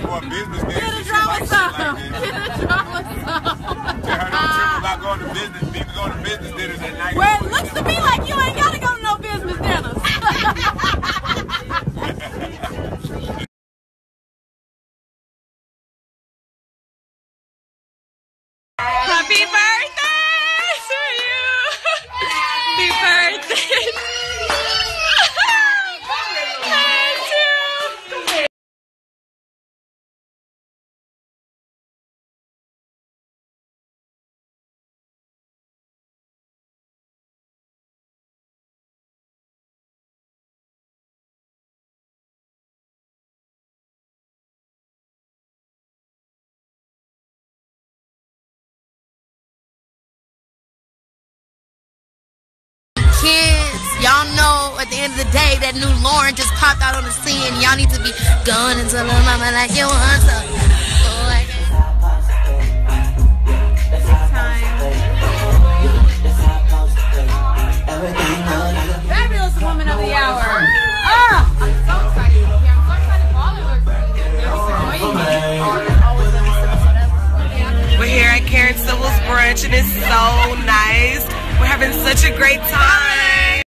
for a business dinner. Get a drama song. Get a drama song. Tell her don't trip about going to business. Need to go to business dinners at night. Well, it looks to me like you ain't got to go to no business dinners. Happy birthday to you! Happy birthday! Kids, y'all know at the end of the day that new Lauren just popped out on the scene. Y'all need to be going into little mama like you want to. Fabulous woman of the hour. Ah! I'm so excited to be here. I'm so excited for all of us. We're here at Karen Sybil's brunch and it's so nice. We're having such a great time.